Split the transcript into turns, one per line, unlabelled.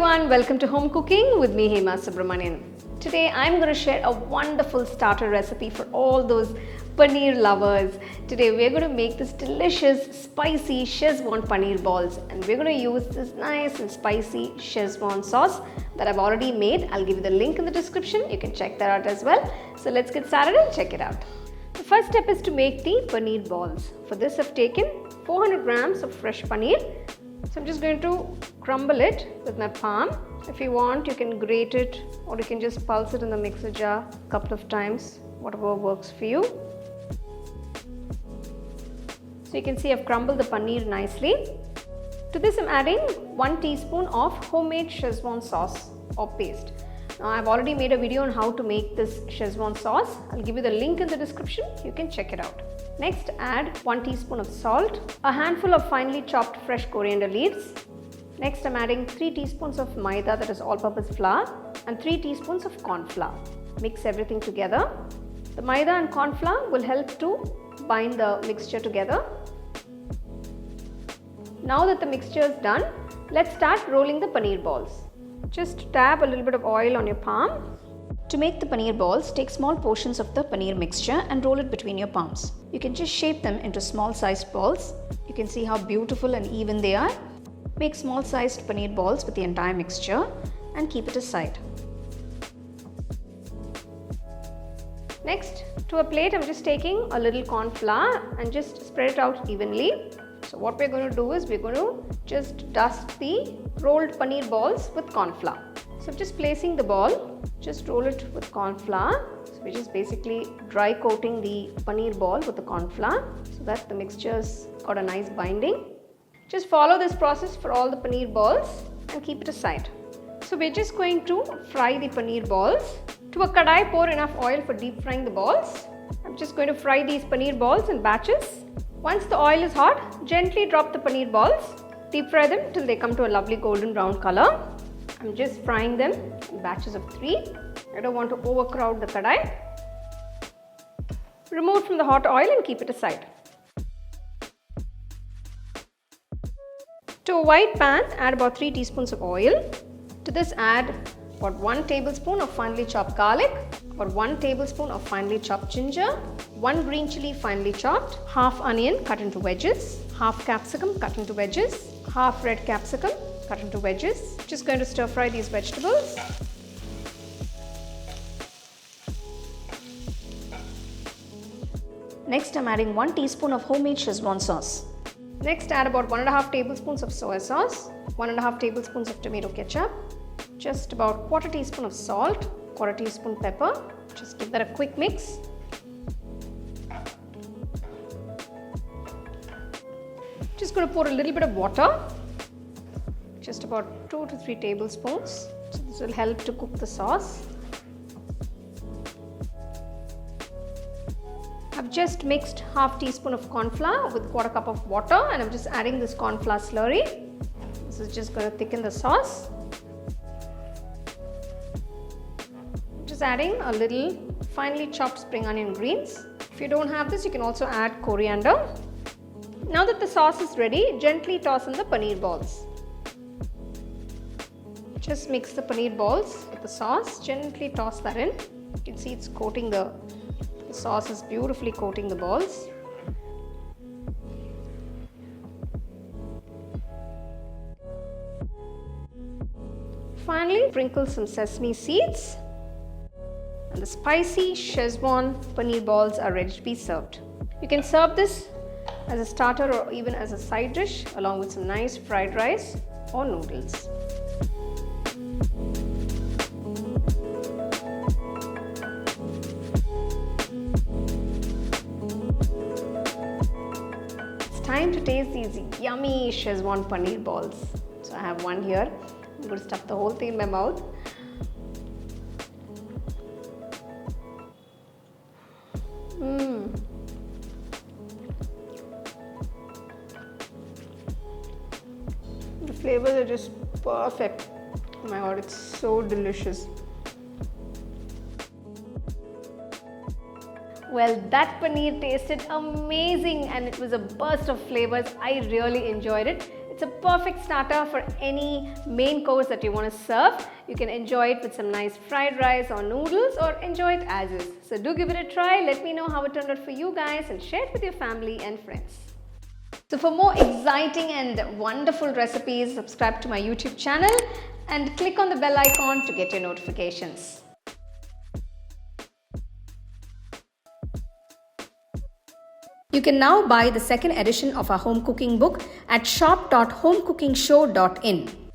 everyone, welcome to Home Cooking with me Hema Subramanian. Today I'm going to share a wonderful starter recipe for all those paneer lovers. Today we're going to make this delicious spicy Schezwan Paneer balls, and we're going to use this nice and spicy Schezwan sauce that I've already made. I'll give you the link in the description. You can check that out as well. So let's get started and check it out. The first step is to make the paneer balls. For this I've taken 400 grams of fresh paneer. So I'm just going to crumble it with my palm. If you want, you can grate it or you can just pulse it in the mixer jar a couple of times, whatever works for you. So you can see I've crumbled the paneer nicely. To this I'm adding 1 teaspoon of homemade Schezwan sauce or paste. Now I've already made a video on how to make this Schezwan sauce. I'll give you the link in the description. You can check it out. Next, add 1 teaspoon of salt, a handful of finely chopped fresh coriander leaves. Next, I'm adding 3 teaspoons of maida, that is all-purpose flour, and 3 teaspoons of corn flour. Mix everything together. The maida and corn flour will help to bind the mixture together. Now that the mixture is done, let's start rolling the paneer balls. Just dab a little bit of oil on your palm. To make the paneer balls, take small portions of the paneer mixture and roll it between your palms. You can just shape them into small sized balls. You can see how beautiful and even they are. Make small sized paneer balls with the entire mixture and keep it aside. Next, to a plate, I'm just taking a little corn flour and just spread it out evenly. So what we're going to do is we're going to just dust the rolled paneer balls with corn flour. So just placing the ball, just roll it with corn flour. So we're just basically dry coating the paneer ball with the corn flour so that the mixture's got a nice binding. Just follow this process for all the paneer balls and keep it aside. So we're just going to fry the paneer balls. To a kadai, pour enough oil for deep frying the balls. I'm just going to fry these paneer balls in batches. Once the oil is hot, gently drop the paneer balls. Deep fry them till they come to a lovely golden brown color. I'm just frying them in batches of 3. I don't want to overcrowd the kadai. Remove from the hot oil and keep it aside. To a white pan, add about 3 teaspoons of oil. To this add about 1 tablespoon of finely chopped garlic, about 1 tablespoon of finely chopped ginger, 1 green chilli finely chopped, half onion cut into wedges, half capsicum cut into wedges, half red capsicum cut into wedges. Just going to stir fry these vegetables. Next, I'm adding 1 teaspoon of homemade Schezwan sauce. Next, add about 1.5 tablespoons of soy sauce, 1.5 tablespoons of tomato ketchup, just about 1/4 teaspoon of salt, 1/4 teaspoon pepper. Just give that a quick mix. Just going to pour a little bit of water, just about 2 to 3 tablespoons. So this will help to cook the sauce. I've just mixed half teaspoon of corn flour with 1/4 cup of water, and I'm just adding this corn flour slurry. This is just going to thicken the sauce. Just adding a little finely chopped spring onion greens. If you don't have this, you can also add coriander. Now that the sauce is ready, gently toss in the paneer balls. Just mix the paneer balls with the sauce, gently toss that in. You can see it's coating the sauce is beautifully coating the balls. Finally, sprinkle some sesame seeds. And the spicy Schezwan paneer balls are ready to be served. You can serve this as a starter or even as a side dish along with some nice fried rice or noodles. It's time to taste these yummy Schezwan paneer balls. So I have one here. I'm going to stuff the whole thing in my mouth. The flavors are just perfect. Oh my god, it's so delicious. Well, that paneer tasted amazing and it was a burst of flavors. I really enjoyed it. It's a perfect starter for any main course that you want to serve. You can enjoy it with some nice fried rice or noodles, or enjoy it as is. So do give it a try. Let me know how it turned out for you guys and share it with your family and friends. So for more exciting and wonderful recipes, subscribe to my YouTube channel and click on the bell icon to get your notifications. You can now buy the second edition of our home cooking book at shop.homecookingshow.in.